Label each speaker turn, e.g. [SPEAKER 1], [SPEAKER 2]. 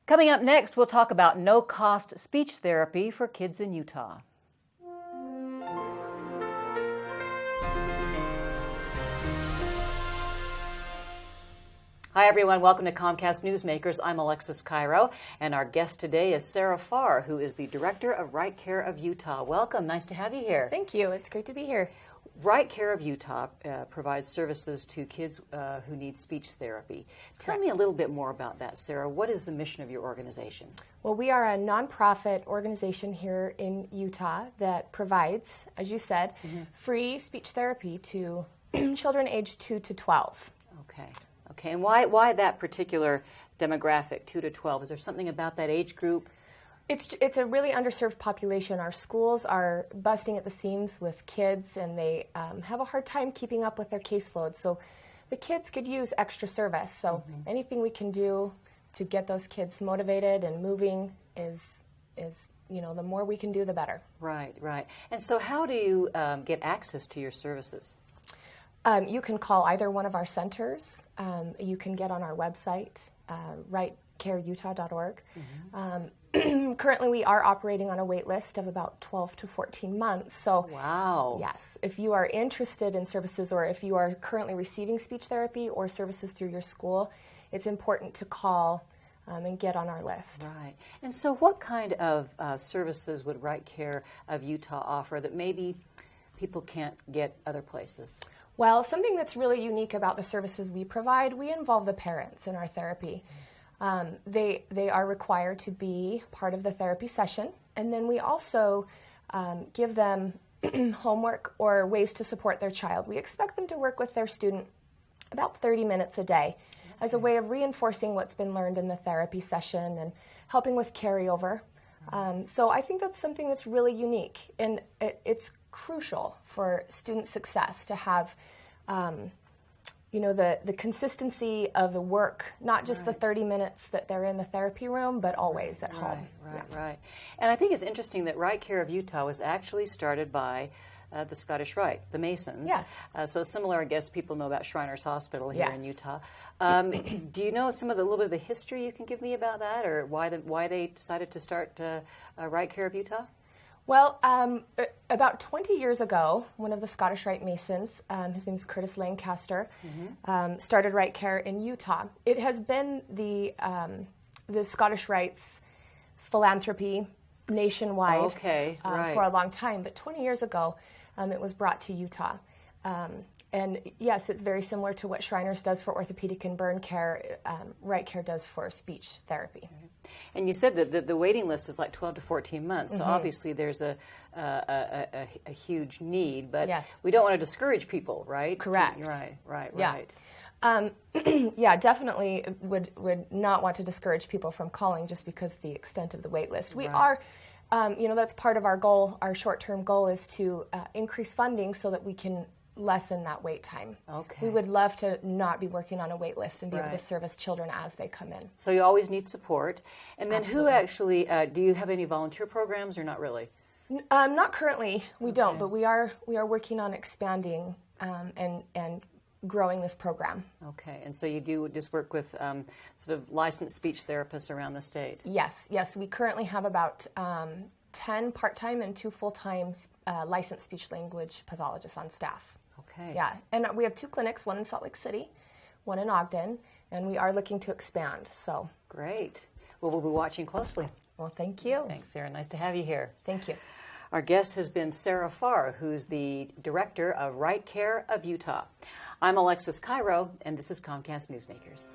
[SPEAKER 1] Coming up next, we'll talk about no-cost speech therapy for kids in Utah. Hi, everyone. Welcome to Comcast Newsmakers. I'm Alexis Cairo, and our guest today is Sarah Farr, who is the director of RiteCare of Utah. Welcome. Nice to have you here.
[SPEAKER 2] Thank you. It's great to be here.
[SPEAKER 1] RiteCare of Utah provides services to kids who need speech therapy. Tell me a little bit more about that, Sarah. What is the mission of your organization?
[SPEAKER 2] Well, we are a nonprofit organization here in Utah that provides, as you said, free speech therapy to children aged 2 to 12.
[SPEAKER 1] Okay, and why that particular demographic, 2 to 12? Is there something about that age group?
[SPEAKER 2] It's a really underserved population. Our schools are busting at the seams with kids, and they have a hard time keeping up with their caseload. So the kids could use extra service. So anything we can do to get those kids motivated and moving is the more we can do, the better.
[SPEAKER 1] Right. And so how do you get access to your services?
[SPEAKER 2] You can call either one of our centers. You can get on our website, RiteCareUtah.org. Currently, we are operating on a wait list of about 12 to 14 months. So,
[SPEAKER 1] wow.
[SPEAKER 2] Yes, if you are interested in services, or if you are currently receiving speech therapy or services through your school, it's important to call and get on our list.
[SPEAKER 1] Right. And so what kind of services would RiteCare of Utah offer that maybe people can't get other places?
[SPEAKER 2] Well, something that's really unique about the services we provide, we involve the parents in our therapy. They are required to be part of the therapy session, and then we also give them homework or ways to support their child. We expect them to work with their student about 30 minutes a day as a way of reinforcing what's been learned in the therapy session and helping with carryover. So I think that's something that's really unique, and it's crucial for student success to have the consistency of the work, not just the 30 minutes that they're in the therapy room, but always at home.
[SPEAKER 1] Right. And I think it's interesting that RiteCare of Utah was actually started by the Scottish Rite, the Masons.
[SPEAKER 2] Yes.
[SPEAKER 1] So similar, I guess, people know about Shriners Hospital here in Utah. Do you know a little bit of the history you can give me about that, or why they decided to start RiteCare of Utah?
[SPEAKER 2] Well, about 20 years ago, one of the Scottish Rite Masons, his name's Curtis Lancaster, started RiteCare in Utah. It has been the Scottish Rite's philanthropy nationwide for a long time, but 20 years ago, it was brought to Utah. And yes, it's very similar to what Shriners does for orthopedic and burn care. RiteCare does for speech therapy.
[SPEAKER 1] And you said that the waiting list is like 12 to 14 months, so obviously there's a huge need, but we don't want to discourage people, right?
[SPEAKER 2] Correct.
[SPEAKER 1] Right.
[SPEAKER 2] Yeah, definitely would not want to discourage people from calling just because of the extent of the wait list. We are, that's part of our goal. Our short-term goal is to increase funding so that we can lessen that wait time.
[SPEAKER 1] Okay.
[SPEAKER 2] We would love to not be working on a wait list and be able to service children as they come in.
[SPEAKER 1] So you always need support. And then
[SPEAKER 2] Absolutely.
[SPEAKER 1] who actually, do you have any volunteer programs or not really?
[SPEAKER 2] Not currently, we don't, but we are working on expanding and growing this program.
[SPEAKER 1] Okay, and so you do just work with sort of licensed speech therapists around the state?
[SPEAKER 2] Yes, we currently have about 10 part-time and 2 full-time licensed speech-language pathologists on staff.
[SPEAKER 1] Okay.
[SPEAKER 2] Yeah, and we have 2 clinics, one in Salt Lake City, one in Ogden, and we are looking to expand. So
[SPEAKER 1] great. Well, we'll be watching closely.
[SPEAKER 2] Well, thank you.
[SPEAKER 1] Thanks, Sarah. Nice to have you here.
[SPEAKER 2] Thank you.
[SPEAKER 1] Our guest has been Sarah Farr, who's the director of RiteCare of Utah. I'm Alexis Cairo, and this is Comcast Newsmakers.